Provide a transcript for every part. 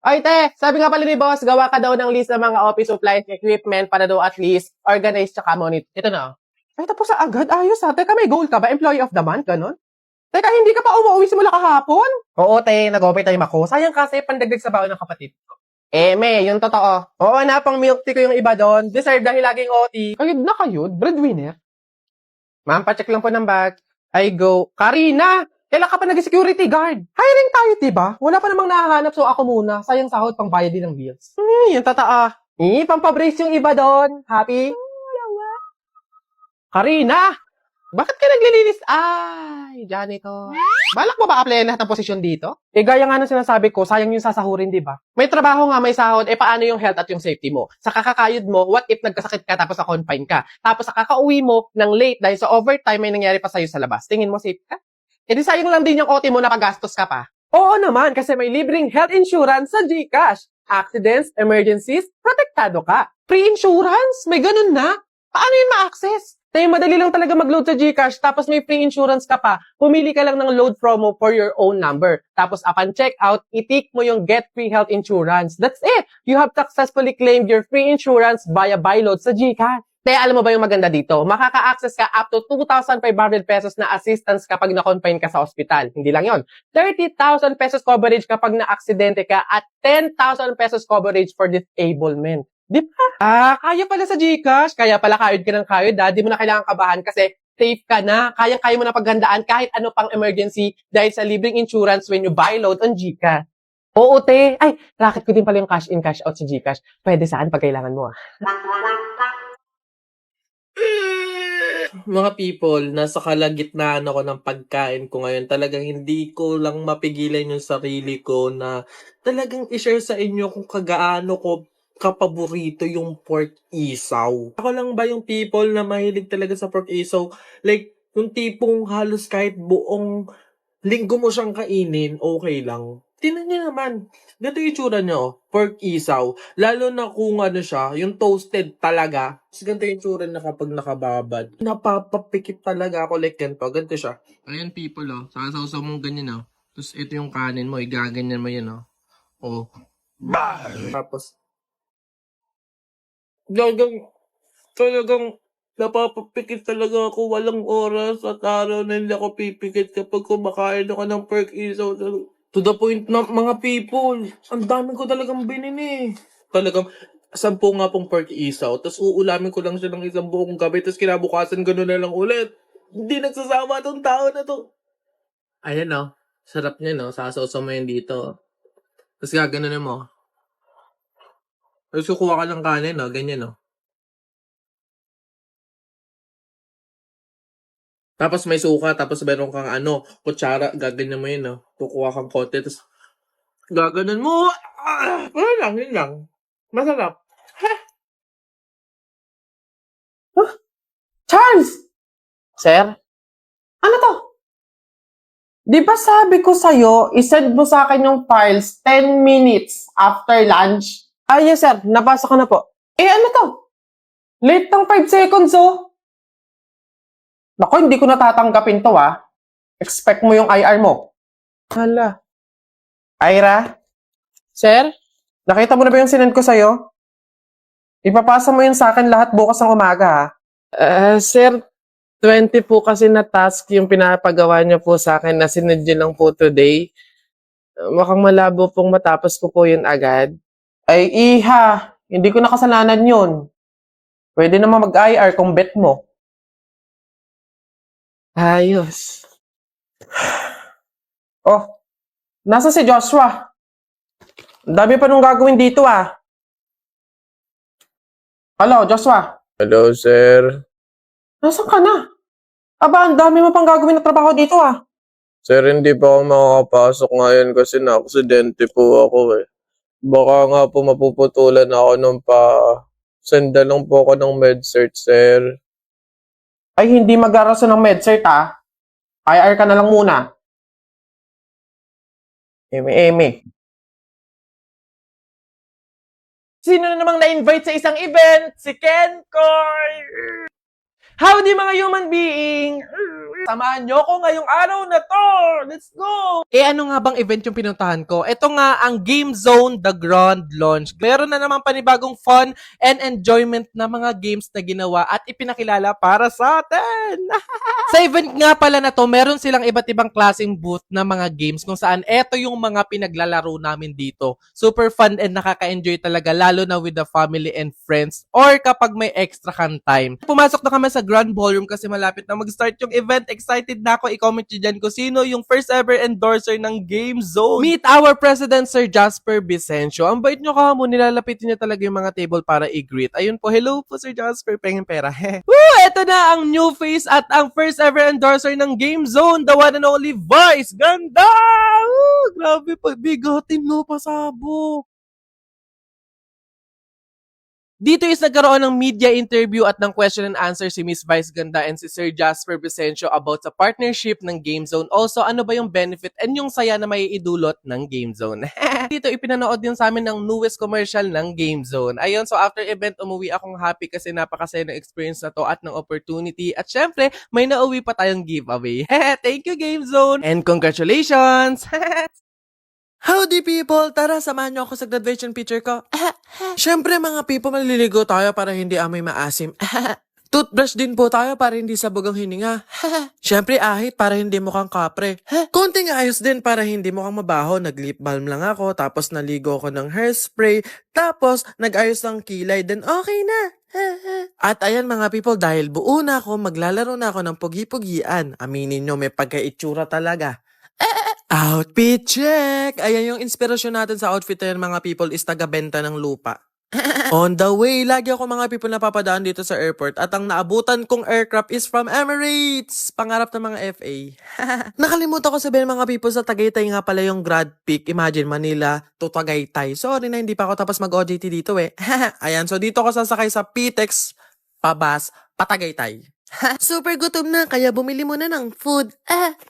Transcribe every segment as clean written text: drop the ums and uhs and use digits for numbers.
Ay, te, sabi nga pala ni boss, gawa ka daw ng list ng mga office supplies, equipment para daw at least organize tsaka monitor. Ito na. Ay, tapos na agad. Ayos ha. Teka, may goal ka ba? Employee of the month? Ganon? Teka, hindi ka pa umuwi simula kahapon? Oo, te. Nag-overtime ako. Sayang kasi pandagdag sa baon ng kapatid ko. Me, yung totoo. Oo na, pang milk tea ko yung iba doon. Deserve dahil laging OT. Kayod na kayod? Breadwinner? Ma'am, pacheck lang po ng bag. I go. Karina! Kailan ka pa nag-security guard? Hiring tayo, diba? Wala pa namang nahahanap, so ako muna. Sayang sahod pang bayad din ng bills. Yung totoo. Pampabrace yung iba doon. Happy? Karina! Bakit ka naglilinis? Ay, janitor. Balak mo ba applyan lahat ng posisyon dito? Gaya nga ng sinasabi ko, sayang yung sasahurin, di ba? May trabaho nga, may sahod, paano yung health at yung safety mo? Sa kakakayod mo, what if nagkasakit ka tapos na-confine ka? Tapos sa kakauwi mo ng late dahil sa overtime may nangyari pa sa'yo sa labas. Tingin mo safe ka? Di sayang lang din yung OT mo na paggastos ka pa. Oo naman, kasi may libreng health insurance sa GCash. Accidents, emergencies, protektado ka. Free insurance? May ganun na? Paano yun ma-access? Tayo madali lang talaga mag-load sa GCash tapos may free insurance ka pa. Pumili ka lang ng load promo for your own number. Tapos upon checkout, itik mo yung get free health insurance. That's it! You have successfully claimed your free insurance via buy load sa GCash. Kaya alam mo ba yung maganda dito? Makaka-access ka up to 2,500 pesos na assistance kapag na-confine ka sa ospital. Hindi lang yon. 30,000 pesos coverage kapag na-aksidente ka at 10,000 pesos coverage for disablement. Di ba? Kaya pala sa GCash. Kaya pala kayod ka ng kayod. Di mo na kailangan kabahan kasi safe ka na. Kaya mo na paghandaan kahit ano pang emergency dahil sa libreng insurance when you buy load on GCash. Oo, te. Ay, racket ko din pala yung cash in, cash out sa GCash. Pwede saan pag kailangan mo. Mga people, nasa kalagitnaan ako ng pagkain ko ngayon. Talagang hindi ko lang mapigilan yung sarili ko na talagang i-share sa inyo kung kagaano ko kapaborito yung pork isaw. Ako lang ba yung people na mahilig talaga sa pork isaw? Like, yung tipong halos kahit buong linggo mo siyang kainin, okay lang. Tingnan niyo naman. Ganito yung itsura niya, oh. Pork isaw. Lalo na kung ano siya, yung toasted talaga. Tapos ganito yung itsura na kapag nakababad. Napapapikit talaga ako like ganito. Ganito siya. Ayan people, oh. Sasawsaw mong ganyan, oh. Tapos ito yung kanin mo. Igaganyan mo yan, oh. Oh. Tapos, talagang napapapikit talaga ako. Walang oras at araw na hindi ako pipikit kapag kumakain ako ng pork isaw. To the point na mga people, ang dami ko talagang binini. Talagang 10 nga pong pork isaw, tapos uulamin ko lang siya ng isang buong gabi, tapos kinabukasan gano'n na lang ulit. Hindi nagsasama tong tao na to. Ayan o, sarap niya no, sasawsaw mo yan dito. Tapos gaganon mo. Tapos kukuha ka ng kanin no, ganyan no. Tapos may suka, tapos meron kang kutsara, gaganyan mo yun no. Kukuha kang konti, tapos gaganon mo. Wala lang, yun lang. Masarap. Charles! Sir? Ano to? Di ba sabi ko sa'yo, isend mo sa akin yung files 10 minutes after lunch? Yes sir, nabasa ko na po. Ano to? Late ng 5 seconds oh. Naku, hindi ko natatanggapin to Expect mo yung IR mo. Hala. Ira? Sir? Nakita mo na ba yung sinend ko sa'yo? Ipapasa mo yun sa akin lahat bukas ng umaga sir, 20 po kasi na task yung pinapagawa niyo po sa akin na sinend niyo lang po today. Mukhang malabo pong matapos ko po yun agad. Ay, iha. Hindi ko nakasalanan yun. Pwede naman mag-IR kung bet mo. Ayos. Oh, nasa si Joshua? Ang dami pa nung gagawin dito Hello, Joshua? Hello, sir. Nasaan ka na? Aba, ang dami mo pang gagawin na trabaho dito Sir, hindi pa ako makakapasok ngayon kasi na-aksidente po ako eh. Baka nga po mapuputulan ako ng pa... Senda lang po ako ng med-cert, sir. Ay, hindi mag-araso ng med-cert IR ka na lang muna. Eme. Sino na namang na-invite sa isang event? Si Ken Koy! Howdy mga human being! Samahan nyo ko ngayong araw na to! Let's go! Ano nga bang event yung pinuntahan ko? Ito nga ang Game Zone The Grand Launch. Meron na naman panibagong fun and enjoyment na mga games na ginawa at ipinakilala para sa atin! Sa event nga pala na to, meron silang iba't ibang klaseng booth na mga games kung saan eto yung mga pinaglalaro namin dito. Super fun and nakaka-enjoy talaga lalo na with the family and friends or kapag may extra kang time. Pumasok na kami sa Grand Ballroom kasi malapit na mag-start yung event. Excited na ako. I-comment nyo dyan kung sino yung first ever endorser ng Game Zone. Meet our President Sir Jasper Vicencio. Ang bait nyo kamo, nilalapitin niya talaga yung mga table para i-greet. Ayun po, hello po Sir Jasper, pengin pera. Woo! Ito na ang new face at ang first ever endorser ng Game Zone, the one and only Vice. Ganda! Woo! Grabe po, bigotin no, pasabog. Dito is nagkaroon ng media interview at ng question and answer si Miss Vice Ganda and si Sir Jasper Vicencio about sa partnership ng Game Zone. Also, ano ba yung benefit and yung saya na may idulot ng Game Zone. Dito, ipinanood din sa amin ng newest commercial ng Game Zone. Ayun, so after event, umuwi akong happy kasi napakasaya ng experience na to at ng opportunity. At syempre, may nauwi pa tayong giveaway. Thank you, Game Zone! And congratulations! Howdy people! Tara, samahan niyo ako sa graduation picture ko. Siyempre mga people, maliligo tayo para hindi amoy maasim. Toothbrush din po tayo para hindi sabog ang hininga. Siyempre ahit para hindi mukhang kapre. Konting ayos din para hindi mukhang mabaho. Nag-lip balm lang ako, tapos naligo ko ng hairspray, tapos nag-ayos ng kilay, then okay na. At ayan mga people, dahil buo na ako, maglalaro na ako ng pugi-pugian. Aminin nyo, may pagkaitsura talaga. Outfit check! Ayan yung inspirasyon natin sa outfit na yan, mga people, is taga-benta ng lupa. On the way, lagi ako mga people napapadaan dito sa airport at ang naabutan kong aircraft is from Emirates. Pangarap ng mga FA. Nakalimutan ko sabihin mga people, sa Tagaytay nga pala yung grad peak. Imagine Manila to Tagaytay. Sorry na hindi pa ako tapos mag-OJT dito eh. Ayan, so dito ako sasakay sa PTEX Pabas Patagaytay. Super gutom na, kaya bumili muna ng food.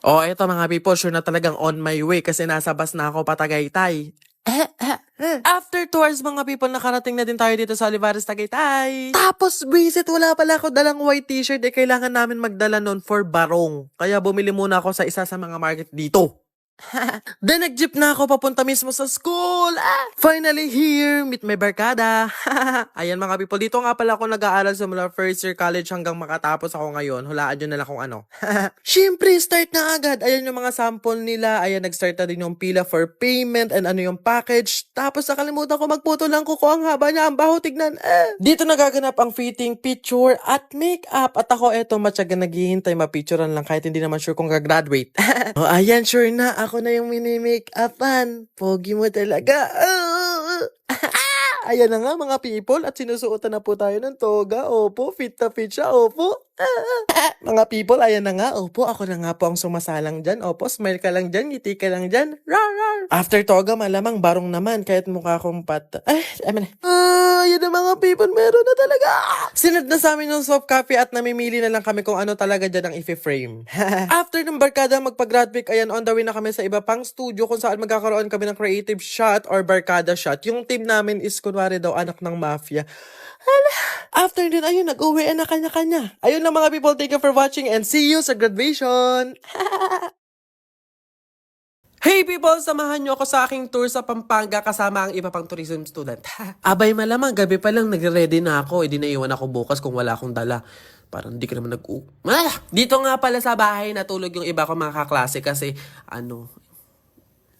Oh, eto mga people, sure na talagang on my way kasi nasa bus na ako Patagaytay. After 2 hours mga people, nakarating na din tayo dito sa Olivares, Tagaytay. Tapos, visit, wala pala ako dalang white t-shirt. Kailangan namin magdala nun for barong. Kaya bumili muna ako sa isa sa mga market dito. Then nag-jeep na ako papunta mismo sa school. Finally here, meet my barkada. Ayan mga people, dito nga pala ako nag-aaral simula first year college hanggang makatapos ako ngayon. Hulaan nyo na lang kung ano. Siyempre, start na agad. Ayan yung mga sample nila. Ayan, nag-start na din yung pila for payment and ano yung package. Tapos nakalimutan ko magputo lang kuko. Ang haba niya, ang baho tignan. Dito nagaganap ang fitting, picture at makeup. At ako eto, matyaga naghihintay, mapicturean lang kahit hindi naman sure kung gagraduate. Oh, ayan, sure na. Ako na yung mini-make-upan. Pogi mo talaga. Ayan na nga mga people at sinusuotan na po tayo ng toga. Opo, fit na fit siya. Opo. Mga people, ayan na nga. Opo, ako na nga po ang sumasalang dyan. Opo, smile ka lang dyan, ngiti ka lang dyan. Rar, rar. After toga, malamang barong naman kahit mukha kong pat... ayan na mga people, meron na talaga. Sinad na sa amin yung soft copy at namimili na lang kami kung ano talaga dyan ang i-frame. After ng barkada magpag-grad pick, ayan, on the way na kami sa iba pang studio kung saan magkakaroon kami ng creative shot or barkada shot. Yung team namin is kunwari daw anak ng mafia. After din, ayun, nag-uwi na kanya-kanya. Ayun lang mga people, thank you for watching and see you sa graduation. Hey people, samahan nyo ako sa aking tour sa Pampanga kasama ang iba pang tourism student. Abay malamang, gabi pa lang nagre-ready na ako. Hindi naiwan ako bukas kung wala akong dala. Parang hindi ka naman Dito nga pala sa bahay natulog yung iba kong mga kaklase kasi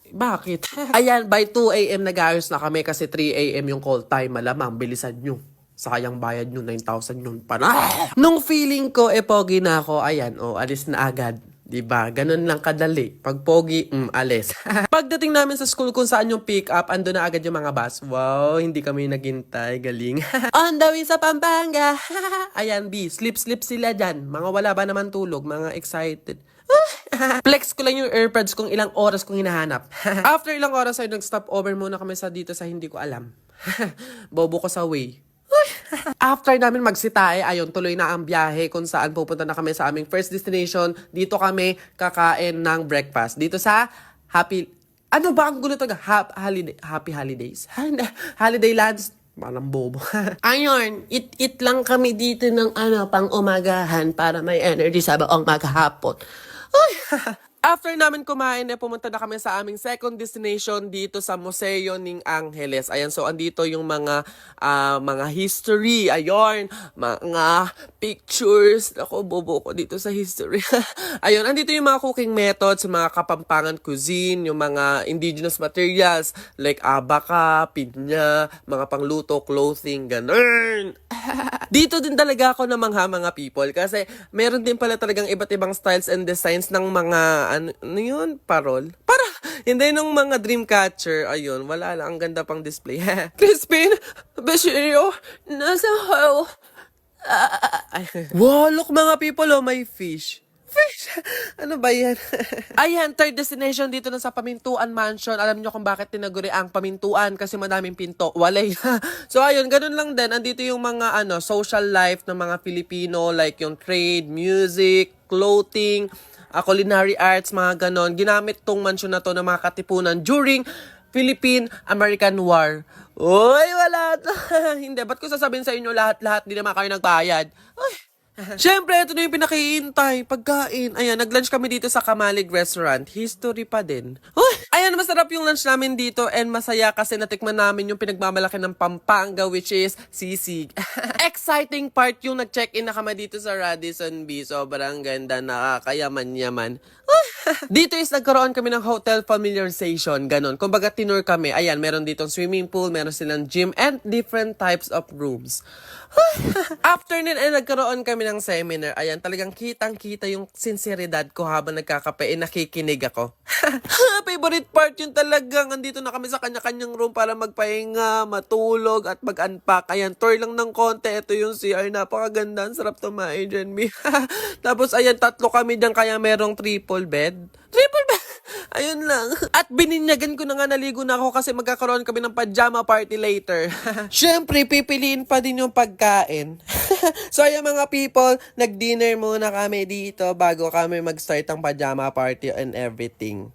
bakit? Ayan, by 2 a.m. nag-ayos na kami kasi 3 a.m. yung call time. Malamang, bilisan nyo. Sayang bayad nyo, 9,000 yun. Nung feeling ko, pogi na ako, ayan, alis na agad. Diba? Ganun lang kadali. Pag pogi, alis. Pagdating namin sa school kung saan yung pick up, ando na agad yung mga bus. Wow, hindi kami naghintay. Galing. On the way sa Pampanga. Ayan, B. Slip-slip sila dyan. Mga wala ba naman tulog? Mga excited. Flex ko lang yung AirPods kung ilang oras kong hinahanap. After ilang oras ay nag-stop over muna kami sa dito sa hindi ko alam. Bobo ko sa way. After namin magsitae, ayun, tuloy na ang biyahe kung saan pupunta na kami sa aming first destination. Dito kami kakain ng breakfast. Dito sa Happy... Ano ba ang gulo to? Happy Holidays? Holiday Lands? Parang bobo. Ayun, eat lang kami dito ng pang umagahan para may energy sa buong maghapon. Ay, after namin kumain, pumunta na kami sa aming second destination dito sa Museo ng Angeles. Ayan, so andito yung mga history. Ayun, mga pictures. Ako, bobo ko dito sa history. Ayun, andito yung mga cooking methods, mga Kapampangan cuisine, yung mga indigenous materials like abaca, pinya, mga pangluto, clothing, ganun. Dito din talaga ako namangha mga people kasi meron din pala talagang iba't ibang styles and designs ng mga ano yun, parol. Para hindi nung mga dream catcher, ayun, wala lang, ang ganda pang display. Crispin, Bashiro, nasa how? Wow, look mga people, oh, may fish. Fish? Ano ba yan? Ayan, third destination dito na sa Pamintuan Mansion. Alam nyo kung bakit tinaguri ang Pamintuan kasi madaming pinto. Walay. So ayun, ganun lang din. Andito yung mga social life ng mga Filipino like yung trade, music, clothing, culinary arts, mga ganon. Ginamit tong mansion na to ng mga katipunan during Philippine-American War. Uy, wala to. Hindi, ba't ko sasabihin sa inyo lahat-lahat, di naman kayo nagbayad? Ay. Siyempre, ito na yung pinakihintay, pagkain. Ayan, nag-lunch kami dito sa Kamalig Restaurant. History pa din. Uy! Ayan, masarap yung lunch namin dito and masaya kasi natikman namin yung pinagmamalaki ng Pampanga which is sisig. Exciting part yung nag-check-in na kami dito sa Radisson Bee. Sobrang ganda, nakakayaman-yaman. Dito is nagkaroon kami ng hotel familiarization, ganon. Kumbaga tinur kami. Ayan, meron ditong swimming pool, meron silang gym, and different types of rooms. After nun, nagkaroon kami ng seminar. Ayan, talagang kitang-kita yung sinseridad ko habang nagkakape, nakikinig ako. Favorite part yun talagang. Andito na kami sa kanya-kanyang room para magpahinga, matulog, at mag-unpack. Ayan, tour lang ng konti. Ito yung CR. Napakaganda. Ang sarap tumae dyan, me. Tapos, ayan, 3 kami dyan, kaya merong triple bed. Triple bed! Ayun lang. At bininyagan ko na nga, naligo na ako kasi magkakaroon kami ng pajama party later. Siyempre, pipiliin pa din yung pagkain. So, ayan mga people, nag-dinner muna kami dito bago kami mag-start ang pajama party and everything.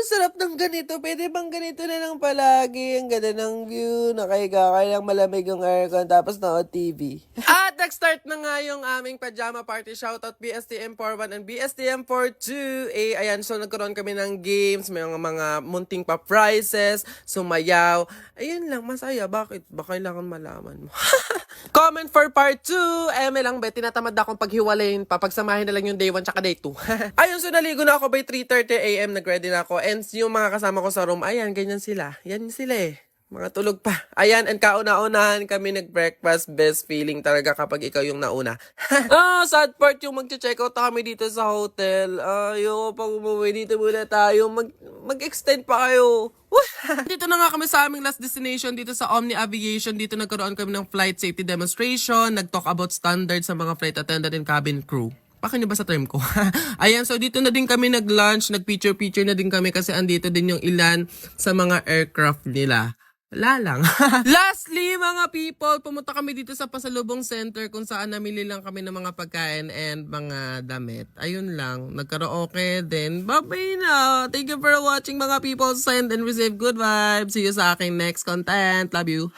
Sarap ng ganito. Pwede bang ganito na lang palagi? Ang ganda ng view. Nakahiga ka lang, malamig yung aircon. Tapos na TV. At nag-start na nga yung aming pajama party. Shoutout BSTM41 and BSTM42. Ayan, so nagkaroon kami ng games. May mga munting pa prizes. Sumayaw. Ayun lang, masaya. Bakit? Baka kailangan malaman mo. Comment for part 2. May lang, tinatamad akong paghiwalayin pa. Pagsamahin na lang yung day 1 tsaka day 2. Ayun, so naligo na ako by 3:30 AM. Nag-ready na ako. And yung mga kasama ko sa room, ayan, ganyan sila. Yan sila eh. Mga tulog pa. Ayan, and kauna-unahan kami nag-breakfast. Best feeling talaga kapag ikaw yung nauna. Sad part yung mag-check out kami dito sa hotel. Ayoko pag umuwi dito muna tayo. Mag-extend pa kayo. Dito na nga kami sa aming last destination dito sa Omni Aviation. Dito nagkaroon kami ng flight safety demonstration. Nag-talk about standards sa mga flight attendant and cabin crew. Baka nyo ba sa term ko? Ayan, so dito na din kami nag-lunch, nag-picture-picture na din kami kasi andito din yung ilan sa mga aircraft nila. Wala lang. Lastly, mga people, pumunta kami dito sa Pasalubong Center kung saan namili lang kami ng mga pagkain and mga damit. Ayun lang. Nagkaraoke din. Bye-bye na. Thank you for watching mga people. Send and receive good vibes. See you sa aking next content. Love you.